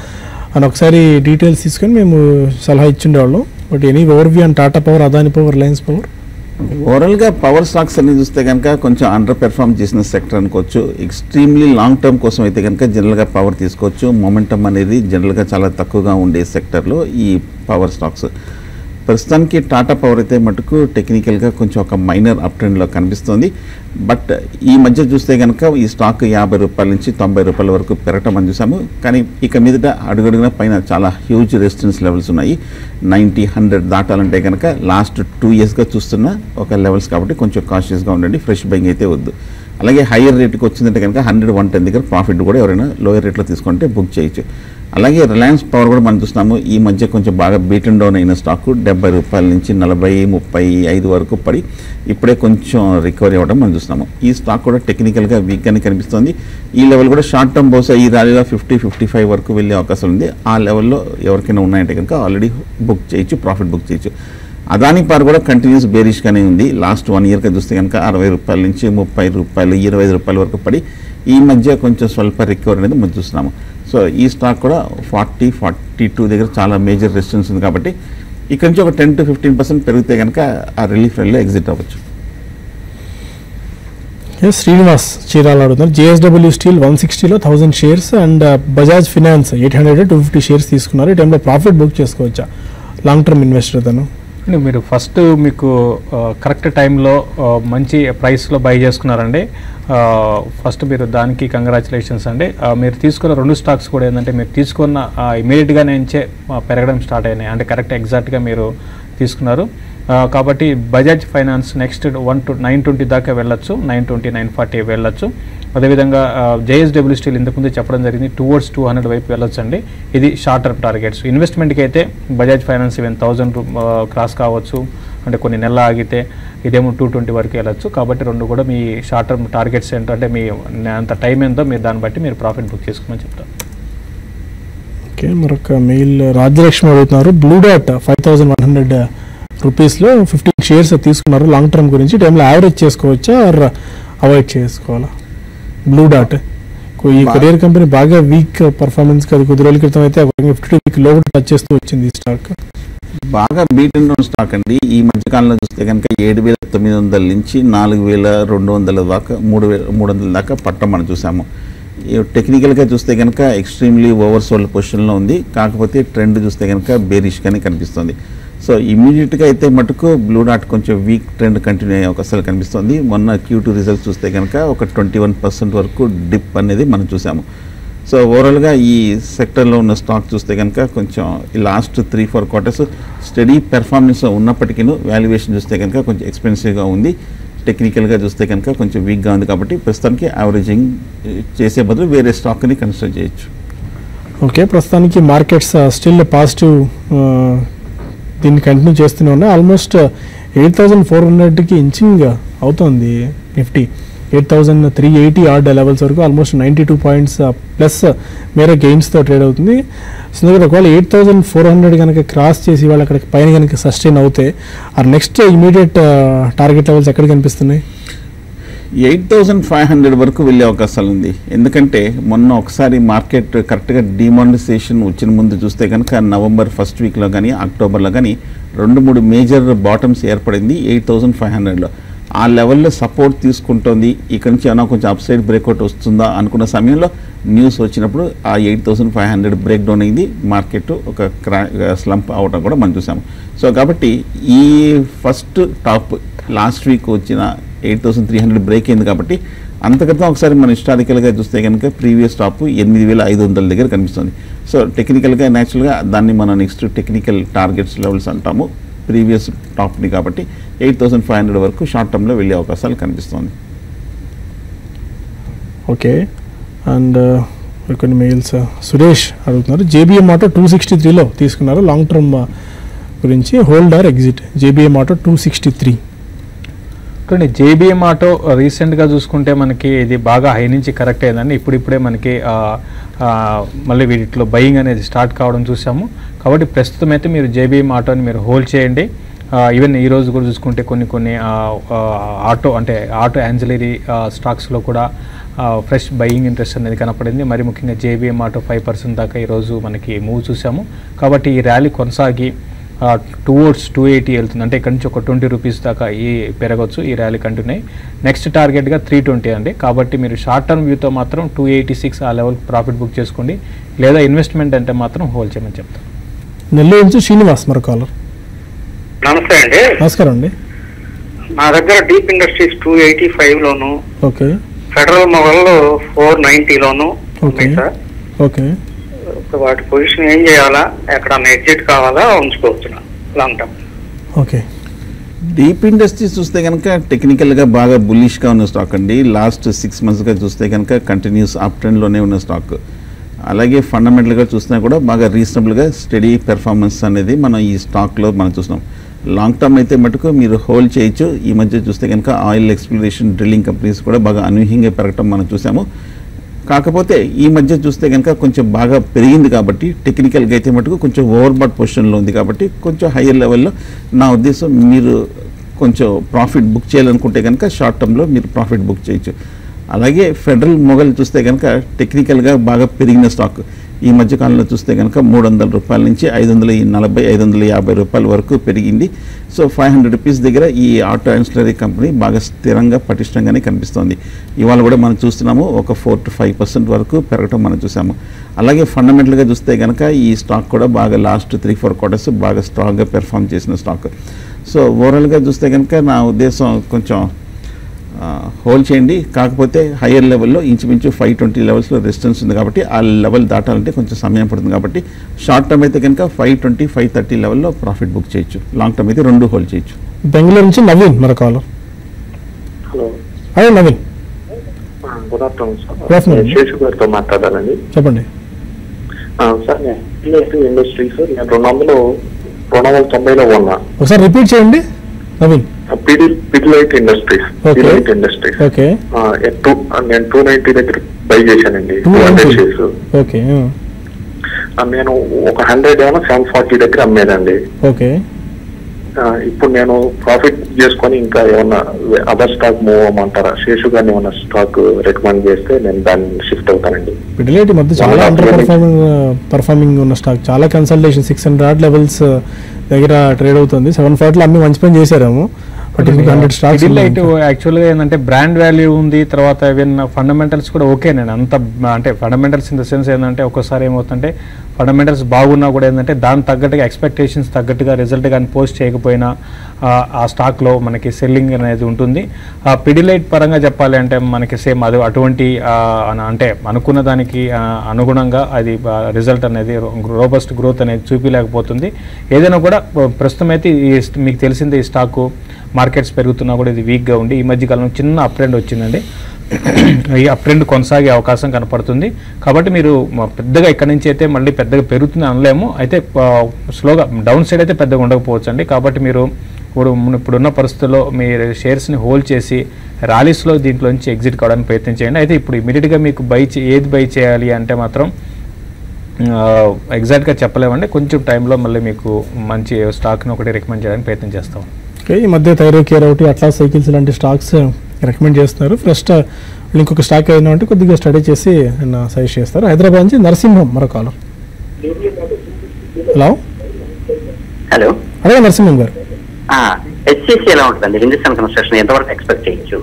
అని ఒకసారి డీటెయిల్స్ తీసుకొని మేము సలహా ఇచ్చిండేవాళ్ళం. But any overview and Tata power, Adani power, Reliance power. ఓవరాల్గా పవర్ స్టాక్స్ అన్ని చూస్తే కనుక కొంచెం అండర్ పెర్ఫామ్ చేసిన సెక్టర్ అనుకోవచ్చు. ఎక్స్ట్రీమ్లీ లాంగ్ టర్మ్ కోసం అయితే కనుక జనరల్గా పవర్ తీసుకోవచ్చు. మొమెంటమ్ అనేది జనరల్గా చాలా తక్కువగా ఉండే సెక్టర్లో ఈ పవర్ స్టాక్స్. ప్రస్తుతానికి టాటా పవర్ అయితే మటుకు టెక్నికల్గా కొంచెం ఒక మైనర్ అప్ ట్రెండ్లో కనిపిస్తుంది. బట్ ఈ మధ్య చూస్తే కనుక ఈ స్టాక్ 50 రూపాయల నుంచి 90 రూపాయల వరకు పెరగటం అని చూసాము. కానీ ఇక మీదట అడుగడుగున పైన చాలా హ్యూజ్ రెసిస్టెన్స్ లెవెల్స్ ఉన్నాయి. 90, 100 దాటాలంటే కనుక లాస్ట్ 2 yearsగా చూస్తున్న ఒక లెవెల్స్, కాబట్టి కొంచెం కాషియస్గా ఉండండి, ఫ్రెష్ బయింగ్ అయితే వద్దు. అలాగే హయ్యర్ రేట్కి వచ్చిందంటే కనుక 100, 110 దగ్గర ప్రాఫిట్ కూడా ఎవరైనా లోయర్ రేట్లో తీసుకుంటే బుక్ చేయొచ్చు. అలాగే రిలయన్స్ పవర్ కూడా మనం చూస్తున్నాము, ఈ మధ్య కొంచెం బాగా బీటన్ డౌన్ అయిన స్టాకు 70 రూపాయల నుంచి 40, 35 వరకు పడి ఇప్పుడే కొంచెం రికవరీ అవ్వడం మనం చూస్తున్నాము. ఈ స్టాక్ కూడా టెక్నికల్గా వీక్గానే కనిపిస్తుంది. ఈ లెవెల్ కూడా షార్ట్ టర్మ్ బహుశా ఈ ర్యాలీలో 50, 55 వరకు వెళ్ళే అవకాశం ఉంది. ఆ లెవెల్లో ఎవరికైనా ఉన్నాయంటే కనుక ఆల్రెడీ బుక్ చేయొచ్చు, ప్రాఫిట్ బుక్ చేయొచ్చు. అదాని పవర్ కూడా కంటిన్యూస్ బేరిష్గానే ఉంది. లాస్ట్ 1 yearగా చూస్తే కనుక 60 రూపాయల నుంచి 30 రూపాయలు, 25 రూపాయల వరకు పడి ఈ మధ్య కొంచెం స్వల్ప రికవరీ అనేది మనం చూస్తున్నాము. సో ఈ స్టాక్ కూడా 40, 42 దగ్గర చాలా మేజర్ రెసిస్టెన్స్ ఉంది, కాబట్టి ఇక్కడ నుంచి ఒక 10 to 15% పెరిగితే కనుక ఆ రిలీఫ్ రైల్లో ఎగ్జిట్ అవ్వచ్చు. శ్రీనివాస్ చీరాల అడుగుతున్నారు, జేఎస్డబ్ల్యూ స్టీల్ 160లో 1000 shares and Bajaj finance 800, 250 shares తీసుకున్నారు. ఈ టైంలో ప్రాఫిట్ బుక్ చేసుకోవచ్చా? లాంగ్ టర్మ్ ఇన్వెస్టర్ తను. మీరు ఫస్ట్ మీకు కరెక్ట్ టైంలో మంచి ప్రైస్లో బై చేసుకున్నారండి. ఫస్ట్ మీరు దానికి కంగ్రాచులేషన్స్ అండి. మీరు తీసుకున్న 2 స్టాక్స్ కూడా ఏంటంటే మీరు తీసుకున్న ఇమీడియట్గా నుంచే పెరగడం స్టార్ట్ అయినాయి, అంటే కరెక్ట్ ఎగ్జాక్ట్గా మీరు తీసుకున్నారు. కాబట్టి బజాజ్ ఫైనాన్స్ నెక్స్ట్ 920 దాకా వెళ్ళొచ్చు, 920, 940 వెళ్ళొచ్చు. అదేవిధంగా జేఎస్డబ్ల్యూ స్టీల్ ఇంతకుముందు చెప్పడం జరిగింది, టువర్డ్స్ 200 వైపు వెళ్ళొచ్చు అండి. ఇది షార్ట్ టర్మ్ టార్గెట్స్. ఇన్వెస్ట్మెంట్కి అయితే బజాజ్ ఫైనాన్స్ ఈవెన్ 1000 క్రాస్ కావచ్చు, అంటే కొన్ని నెలలు ఆగితే ఇదేమో 220 వరకు వెళ్ళొచ్చు. కాబట్టి 2 కూడా మీ షార్ట్ టర్మ్ టార్గెట్స్ ఏంటంటే మీ అంత టైం ఏందో మీరు దాన్ని బట్టి మీరు ప్రాఫిట్ బుక్ చేసుకోమని చెప్తారు. ఓకే, మరొక మెయిల్ రాజ్యలక్ష్మి అడుగుతున్నారు, బ్లూ డాట్ 5100 రూపీస్లో 15 షేర్స్ తీసుకున్నారు. లాంగ్ టర్మ్ గురించి టైంలో యావరేజ్ చేసుకోవచ్చా ఆర్ అవాయిడ్ చేసుకోవాలా? బ్లూ డాట్ ఈ కొరియర్ కంపెనీ బాగా వీక్ పర్ఫార్మెన్స్, అది కొద్ది రోజుల క్రితం అయితే 50 వీక్ లో టచ్ చేస్తూ వచ్చింది ఈ స్టాక్. బాగా బీటన్ డౌన్ స్టాక్ అండి. ఈ మధ్యకాలంలో చూస్తే కనుక 7900 నుంచి 4200 దాకా 300 దాకా పట్టం మనం చూసాము. టెక్నికల్గా చూస్తే కనుక ఎక్స్ట్రీమ్లీ ఓవర్ సోల్డ్ పొజిషన్లో ఉంది. కాకపోతే ట్రెండ్ చూస్తే కనుక బేరిష్గానే కనిపిస్తుంది. సో ఇమ్మీడియట్గా అయితే మటుకు బ్లూ డాట్ కొంచెం వీక్ ట్రెండ్ కంటిన్యూ అయ్యే అవకాశాలు కనిపిస్తుంది. మొన్న Q2 రిజల్ట్స్ చూస్తే కనుక ఒక 21% వరకు డిప్ అనేది మనం చూసాము. సో ఓవరాల్గా ఈ సెక్టర్లో ఉన్న స్టాక్ చూస్తే కనుక కొంచెం ఈ లాస్ట్ 3-4 క్వార్టర్స్ స్టడీ పెర్ఫార్మెన్స్ ఉన్నప్పటికీ వాల్యుయేషన్ చూస్తే కనుక కొంచెం ఎక్స్పెన్సివ్గా ఉంది. టెక్నికల్గా చూస్తే కనుక కొంచెం వీక్గా ఉంది. కాబట్టి ప్రస్తుతానికి యావరేజింగ్ చేసే బదులు వేరే స్టాక్ని కన్సిడర్ చేయొచ్చు. ఓకే, ప్రస్తుతానికి మార్కెట్స్ స్టిల్ పాజిటివ్ దీన్ని కంటిన్యూ చేస్తూనే ఉన్నాయి. ఆల్మోస్ట్ 8,400కి ఇంచింగ్ అవుతుంది నిఫ్టీ. 8,380 ఆర్డ్ లెవెల్స్ వరకు ఆల్మోస్ట్ 92 పాయింట్స్ ప్లస్ మేర గెయిన్స్తో ట్రేడ్ అవుతుంది. సో ఒకవేళ 8,400 కనుక క్రాస్ చేసి వాళ్ళు అక్కడ పైన కనుక సస్టైన్ అవుతే ఆ నెక్స్ట్ ఇమీడియట్ టార్గెట్ లెవెల్స్ ఎక్కడ కనిపిస్తున్నాయి? 8,500 వరకు వెళ్ళే అవకాశాలు ఉంది. ఎందుకంటే మొన్న ఒకసారి మార్కెట్ కరెక్ట్గా డిమానిటైజేషన్ వచ్చిన ముందు చూస్తే కనుక నవంబర్ ఫస్ట్ వీక్లో కానీ అక్టోబర్లో కానీ 2-3 మేజర్ బాటమ్స్ ఏర్పడింది 8,500లో. ఆ లెవెల్లో సపోర్ట్ తీసుకుంటోంది. ఇక్కడ నుంచి ఏమైనా కొంచెం అప్ సైడ్ బ్రేక్అవుట్ వస్తుందా అనుకున్న సమయంలో న్యూస్ వచ్చినప్పుడు ఆ 8,500 బ్రేక్ డౌన్ అయింది. మార్కెట్ ఒక స్లంప్ అవడం కూడా మనం చూసాము. సో కాబట్టి ఈ ఫస్ట్ టాప్ లాస్ట్ వీక్ వచ్చిన 8,300 బ్రేక్ అయింది. కాబట్టి అంతక్రితం ఒకసారి మనం హిస్టారికల్గా చూస్తే కనుక ప్రీవియస్ టాప్ 8,500 దగ్గర కనిపిస్తుంది. సో టెక్నికల్గా న్యాచురల్గా దాన్ని మనం నెక్స్ట్ టెక్నికల్ టార్గెట్స్ లెవెల్స్ అంటాము ప్రీవియస్ టాప్ని. కాబట్టి 8,500 వరకు షార్ట్ టర్మ్లో వెళ్ళే అవకాశాలు కనిపిస్తుంది. ఓకే, అండ్ కొన్ని మెయిల్స్ సురేష్ అడుగుతున్నారు. JBM ఆటో 263లో తీసుకున్నారు, లాంగ్ టర్మ్ గురించి హోల్డర్ ఎగ్జిట్. JBM auto 263. చూడండి, JBM ఆటో రీసెంట్గా చూసుకుంటే మనకి ఇది బాగా హై నుంచి కరెక్ట్ అయిందండి. ఇప్పుడిప్పుడే మనకి మళ్ళీ వీటిలో బయింగ్ అనేది స్టార్ట్ కావడం చూసాము. కాబట్టి ప్రస్తుతం అయితే మీరు JBM ఆటోని మీరు హోల్డ్ చేయండి. ఈవెన్ ఈ రోజు కూడా చూసుకుంటే కొన్ని ఆటో యాన్సిలరీ స్టాక్స్లో కూడా ఫ్రెష్ బయింగ్ ఇంట్రెస్ట్ అనేది కనపడింది. మరి ముఖ్యంగా JBM ఆటో 5% దాకా ఈరోజు మనకి మూవ్ చూసాము. కాబట్టి ఈ ర్యాలీ కొనసాగి టువర్డ్స్ 280 వెళ్తుంది. అంటే ఇక్కడ నుంచి ఒక 20 రూపీస్ దాకా పెరగవచ్చు. ఈ ర్యాలీ కంటిన్యూ. నెక్స్ట్ టార్గెట్గా 320 అండి. కాబట్టి మీరు షార్ట్ టర్మ్ వ్యూతో మాత్రం 286 ఆ లెవెల్ ప్రాఫిట్ బుక్ చేసుకోండి. లేదా ఇన్వెస్ట్మెంట్ అంటే మాత్రం హోల్డ్ చేయమని చెప్తాను. నెల్లూరు నుంచి శ్రీనివాస్ మరో కాలర్. నమస్తే అండి. నమస్కారం అండి. నా దగ్గర డీప్ ఇండస్ట్రీస్ 285లోను, ఓకే, ఫెడరల్ మొబైల్లో 490లోను ఓకే సార్. ఓకే, వాటి పొజిషన్ ఏం చేయాలా, ఎక్కడన్నా ఎగ్జిట్ కావాలా, ఉంచుకోవచ్చునా long term? Okay, Deep industries చూస్తే కనుక టెక్నికల్గా బాగా బుల్లిష్గా ఉన్న స్టాక్ అండి. లాస్ట్ 6 మంత్స్గా చూస్తే కనుక కంటిన్యూస్ అప్ ట్రెండ్లోనే ఉన్న స్టాక్. అలాగే ఫండమెంటల్గా చూసినా కూడా బాగా రీజనబుల్గా స్టడీ పెర్ఫార్మెన్స్ అనేది మనం ఈ స్టాక్లో మనం చూస్తున్నాం. లాంగ్ టర్మ్ అయితే మటుకు మీరు హోల్డ్ చేయొచ్చు. ఈ మధ్య చూస్తే కనుక ఆయిల్ ఎక్స్ప్లోరేషన్ డ్రిల్లింగ్ కంపెనీస్ కూడా బాగా అనూహ్యంగా పెరగటం మనం చూసాము. కాకపోతే ఈ మధ్య చూస్తే కనుక కొంచెం బాగా పెరిగింది. కాబట్టి టెక్నికల్గా అయితే మటుకు కొంచెం ఓవర్బాట్ పొజిషన్లో ఉంది. కాబట్టి కొంచెం హయ్యర్ లెవెల్లో నా ఉద్దేశం మీరు కొంచెం ప్రాఫిట్ బుక్ చేయాలనుకుంటే కనుక షార్ట్ టర్మ్లో మీరు ప్రాఫిట్ బుక్ చేయొచ్చు. అలాగే ఫెడరల్ మొగల్ చూస్తే కనుక టెక్నికల్గా బాగా పెరిగిన స్టాక్. ఈ మధ్యకాలంలో చూస్తే కనుక 300 రూపాయల నుంచి 540, 550 రూపాయల వరకు పెరిగింది. సో 500 రూపీస్ దగ్గర ఈ ఆటో యాన్సిలరీ కంపెనీ బాగా స్థిరంగా పటిష్టంగానే కనిపిస్తోంది. ఇవాళ కూడా మనం చూస్తున్నాము ఒక 4 to 5% వరకు పెరగటం మనం చూసాము. అలాగే ఫండమెంటల్గా చూస్తే కనుక ఈ స్టాక్ కూడా బాగా లాస్ట్ 3-4 క్వార్టర్స్ బాగా స్ట్రాంగ్గా పెర్ఫామ్ చేసిన స్టాక్. సో ఓవరాల్గా చూస్తే కనుక నా ఉద్దేశం కొంచెం హోల్డ్ చేయండి. కాకపోతే హయ్యర్ లెవెల్లో ఇంచుమించు 520 లెవెల్స్లో రెసిస్టెన్స్ ఉంది. కాబట్టి ఆ లెవెల్ దాటాలంటే కొంచెం సమయం పడుతుంది. కాబట్టి షార్ట్ టర్మ్ అయితే కనుక 520, 530 లెవెల్లో ప్రాఫిట్ బుక్ చేయొచ్చు. లాంగ్ టర్మ్ అయితే 2 హోల్డ్ చేయొచ్చు. బెంగళూరు నుంచి నవీన్ మరో caller. Hello, hello Naveen. Good afternoon Good afternoon. Sir. Seshu గారితో మాట్లాడాలండి. చెప్పండి. సార్, నేను ఇండస్ట్రీస్ నేను 290లో ఉన్నా. ఒకసారి రిపీట్ చేయండి నవీన్. పిడిలైట్ ఇండస్ట్రీస్. ఓకే, నేను 290 దగ్గర బై చేశానండి. 200 షేర్స్. ఓకే, నేను ఒక 100 ఏమో 740 దగ్గర అమ్మేదండి. ఓకే. ఇప్పుడు నేను ప్రాఫిట్ చేసుకొని ఇంకా ఏమన్నా అదర్ స్టాక్ మూవ్ అవ్వమంటారా? శేషు గారిని ఏమన్నా స్టాక్ రికమెండ్ చేస్తే నేను దాన్ని షిఫ్ట్ అవుతానండి. పిడిలైట్ ఈ మధ్య చాలా అండర్ పర్ఫార్మింగ్ ఉన్న స్టాక్. చాలా కన్సల్టేషన్ 600 లెవెల్స్ దగ్గర ట్రేడ్ అవుతుంది. 740లో అమ్మి మంచి పని చేశారేమో. బట్ ఇంకొక 100 స్టాక్స్ పిడిలైట్ యాక్చువల్గా ఏంటంటే బ్రాండ్ వాల్యూ ఉంది, తర్వాత ఈవెన్ ఫండమెంటల్స్ కూడా ఓకే. నేను అంత అంటే ఫండమెంటల్స్ ఇన్ ద సెన్స్ ఏంటంటే ఒక్కోసారి ఏమవుతుందంటే ఫండమెంటల్స్ బాగున్నా కూడా ఏంటంటే దాని తగ్గట్టుగా ఎక్స్పెక్టేషన్స్ తగ్గట్టుగా రిజల్ట్ కానీ పోస్ట్ చేయకపోయినా ఆ స్టాక్లో మనకి సెల్లింగ్ అనేది ఉంటుంది. పిడిలైట్ పరంగా చెప్పాలి అంటే మనకి సేమ్ అది అటువంటి అంటే అనుకున్న దానికి అనుగుణంగా అది రిజల్ట్ అనేది రోబస్ట్ గ్రోత్ అనేది చూపించలేకపోతుంది. ఏదైనా కూడా ప్రస్తుతం అయితే మీకు తెలిసిందే ఈ స్టాకు మార్కెట్స్ పెరుగుతున్నా కూడా ఇది వీక్గా ఉండి ఈ మధ్యకాలంలో చిన్న అప్ ట్రెండ్ వచ్చిందండి. ఈ అప్ ట్రెండ్ కొనసాగే అవకాశం కనపడుతుంది. కాబట్టి మీరు పెద్దగా ఇక్కడ నుంచి అయితే మళ్ళీ పెద్దగా పెరుగుతుంది అనలేము. అయితే స్లోగా డౌన్ సైడ్ అయితే పెద్దగా ఉండకపోవచ్చు అండి. కాబట్టి మీరు ఇప్పుడున్న పరిస్థితుల్లో మీ షేర్స్ని హోల్డ్ చేసి ర్యాలీస్లో దీంట్లో నుంచి ఎగ్జిట్ కావడానికి ప్రయత్నం చేయండి. అయితే ఇప్పుడు ఇమీడియట్గా మీకు ఏది బై చేయాలి అంటే మాత్రం ఎగ్జాక్ట్గా చెప్పలేమండి. కొంచెం టైంలో మళ్ళీ మీకు మంచి స్టాక్ని ఒకటి రికమెండ్ చేయడానికి ప్రయత్నం చేస్తాం. ఓకే, ఈ మధ్య థైరోకేర్ ఒకటి అట్లాస్ సైకిల్స్ లాంటి స్టాక్స్ రికమెండ్ చేస్తున్నారు. ఫస్ట్ ఇంకొక స్టాక్ ఏదైనా ఉంటే కొద్దిగా స్టడీ చేసి సజెస్ట్ చేస్తారు. హైదరాబాద్ నుంచి నరసింహం మరో కాలర్. హలో హలో అదే నరసింహం గారు. హెచ్సిసి ఎలా ఉంటుందండి? హిందుస్థాన్ కన్స్ట్రక్షన్ ఎంతవరకు ఎక్స్పెక్ట్ చేయొచ్చు?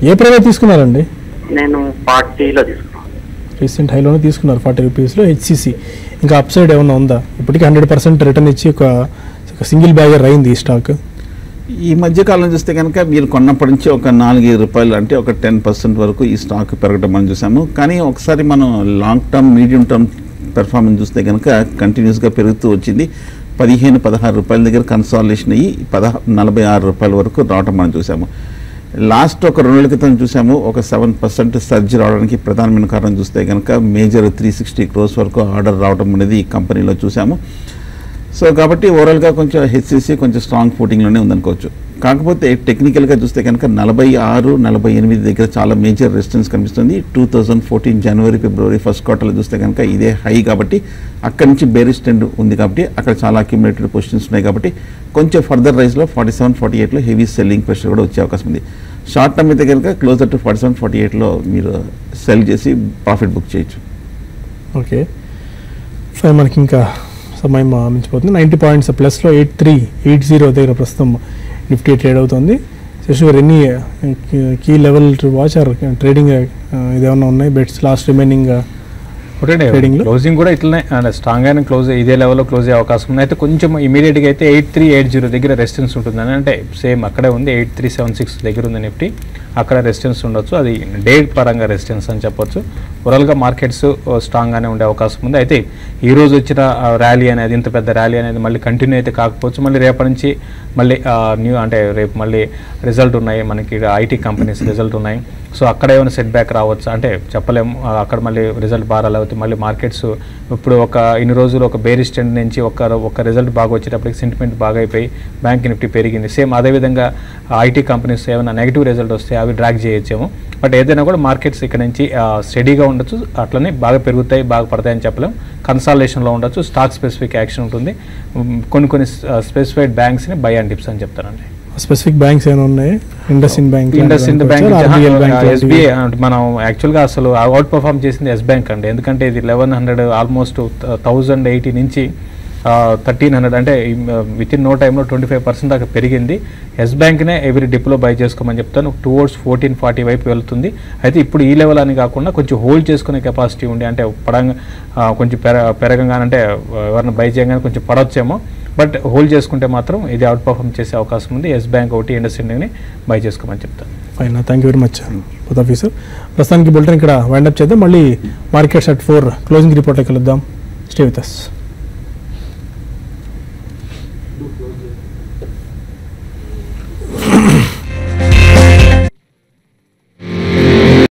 ఏ ప్రైవేట్ తీసుకున్నారండి? నేను 40లో తీసుకున్నాను. రీసెంట్ హైలోనే తీసుకున్నారు 40 రూపీస్లో హెచ్సిసి. ఇంకా అప్ సైడ్ ఏమైనా ఉందా? ఇప్పటికీ 100% రిటర్న్ ఇచ్చి ఒక సింగిల్ బ్యాగర్ అయింది ఈ స్టాక్. ఈ మధ్యకాలం చూస్తే కనుక మీరు కొన్నప్పటి నుంచి ఒక 4-5 రూపాయలు అంటే ఒక 10% వరకు ఈ స్టాక్ పెరగడం మనం చూసాము. కానీ ఒకసారి మనం long term medium term performance చూస్తే కనుక కంటిన్యూస్గా పెరుగుతూ వచ్చింది. 15-16 రూపాయల దగ్గర కన్సాలిడేషన్ అయ్యి 46 రూపాయల వరకు రావడం మనం చూసాము. లాస్ట్ ఒక 2 నెలల క్రితం చూసాము ఒక 7% సర్జ్ రావడానికి ప్రధానమైన కారణం చూస్తే కనుక మేజర్ 360 crores వరకు ఆర్డర్ రావడం అనేది ఈ కంపెనీలో చూసాము. సో కాబట్టి ఓవరాల్గా కొంచెం హెచ్సిసి కొంచెం స్ట్రాంగ్ ఫూటింగ్లోనే ఉందనుకోవచ్చు. కాకపోతే టెక్నికల్గా చూస్తే కనుక 46-48 దగ్గర చాలా మేజర్ రెసిస్టెన్స్ కనిపిస్తుంది. 2014 జనవరి ఫిబ్రవరి ఫస్ట్ క్వార్టర్లో చూస్తే కనుక ఇదే హై కాబట్టి అక్కడి నుంచి బేరిష్ ట్రెండ్ ఉంది కాబట్టి అక్కడ చాలా అక్యుములేటెడ్ పొజిషన్స్ ఉన్నాయి కాబట్టి కొంచెం ఫర్దర్ రైజ్లో 47-48లో హెవీ సెల్లింగ్ ప్రెషర్ కూడా వచ్చే అవకాశం ఉంది. షార్ట్ టర్మ్ అయితే కనుక క్లోజర్ టు 47-48లో మీరు సెల్ చేసి ప్రాఫిట్ బుక్ చేయొచ్చు. ఓకే ఫైన్, మనకి ఇంకా సమయం మించిపోతుంది. 90 పాయింట్స్ ప్లస్లో 8380 దగ్గర ప్రస్తుతం నిఫ్టీ ట్రేడ్ అవుతుంది. శశిగారు ఎన్ని key level to watch or trading ఇదేమన్నా ఉన్నాయి bets last remaining trading closing కూడా ఇట్లనే స్ట్రాంగ్ అయిన క్లోజ్ ఇదే లెవెల్లో క్లోజ్ అయ్యే అవకాశం ఉంది. అయితే కొంచెం ఇమీడియట్గా అయితే 8380 దగ్గర రెసిస్టెన్స్ ఉంటుందని అంటే సేమ్ అక్కడే ఉంది 8376 దగ్గర ఉంది నిఫ్టీ, అక్కడ రెసిస్టెన్స్ ఉండొచ్చు. అది డే పరంగా రెసిస్టెన్స్ అని చెప్పొచ్చు. ఓవరాల్గా మార్కెట్స్ స్ట్రాంగ్గానే ఉండే అవకాశం ఉంది. అయితే ఈ రోజు వచ్చిన ర్యాలీ అనేది ఇంత పెద్ద ర్యాలీ అనేది మళ్ళీ కంటిన్యూ అయితే కాకపోవచ్చు. మళ్ళీ రేపటి నుంచి మళ్ళీ అంటే రేపు మళ్ళీ రిజల్ట్ ఉన్నాయి మనకి, ఐటీ కంపెనీస్ రిజల్ట్ ఉన్నాయి. సో అక్కడ ఏమైనా సెట్ బ్యాక్ రావచ్చు అంటే చెప్పలేము. అక్కడ మళ్ళీ రిజల్ట్ బాగా అవుతుంది. మళ్ళీ మార్కెట్స్ ఇప్పుడు ఇన్ని రోజులు ఒక బేరిష్ ట్రెండ్ నుంచి ఒక రిజల్ట్ బాగా వచ్చేటప్పటికి సెంటిమెంట్ బాగా అయిపోయి బ్యాంక్ నిఫ్టీ పెరిగింది. సేమ్ అదేవిధంగా ఐటీ కంపెనీస్ ఏమైనా నెగిటివ్ రిజల్ట్ వస్తే అవి డ్రాగ్ చేయొచ్చేమో. బట్ ఏదైనా కూడా మార్కెట్స్ ఇక్కడ నుంచి స్టడీగా ఉండొచ్చు, అట్లనే బాగా పెరుగుతాయి బాగా పడతాయని చెప్పలేం. కన్సాలిడేషన్లో ఉండొచ్చు, స్టాక్ స్పెసిఫిక్ యాక్షన్ ఉంటుంది. కొన్ని స్పెసిఫైడ్ బ్యాంక్స్ని బై అండ్ డిప్స్ అని చెప్తానండి. స్పెసిఫిక్ బ్యాంక్స్ ఏమైనా ఉన్నాయి? ఇండస్ ఇండ్ బ్యాంక్, ఎస్బీఐ మనం యాక్చువల్గా అసలు అవుట్ పర్ఫామ్ చేసింది ఎస్ బ్యాంక్ అండి. ఎందుకంటే ఇది 1100 ఆల్మోస్ట్ 1080 నుంచి 1300 అంటే విత్ ఇన్ నో టైంలో 25% దాకా పెరిగింది. ఎస్ బ్యాంక్నే ఎవ్రీ డిప్లో బై చేసుకోమని చెప్తాను. టువర్డ్స్ 1440 వైపు వెళ్తుంది. అయితే ఇప్పుడు ఈ లెవెల్ అని కాకుండా కొంచెం హోల్డ్ చేసుకునే కెపాసిటీ ఉండి అంటే కొంచెం పెరగంగానే అంటే ఎవరైనా బై చేయగానే కొంచెం పడవచ్చేమో. బట్ హోల్డ్ చేసుకుంటే మాత్రం ఇది అవుట్ పర్ఫామ్ చేసే అవకాశం ఉంది. ఎస్ బ్యాంక్ ఒకటి ఇండస్ ఇండ్ని బై చేసుకోమని చెప్తాను. Fine, thank you very much both of you sir. ప్రస్తుతానికి బులెటిన్ ఇక్కడ వైండప్ చేద్దాం. మళ్ళీ మార్కెట్స్ అట్ 4 క్లోజింగ్ రిపోర్ట్లో కలుద్దాం. Stay with us.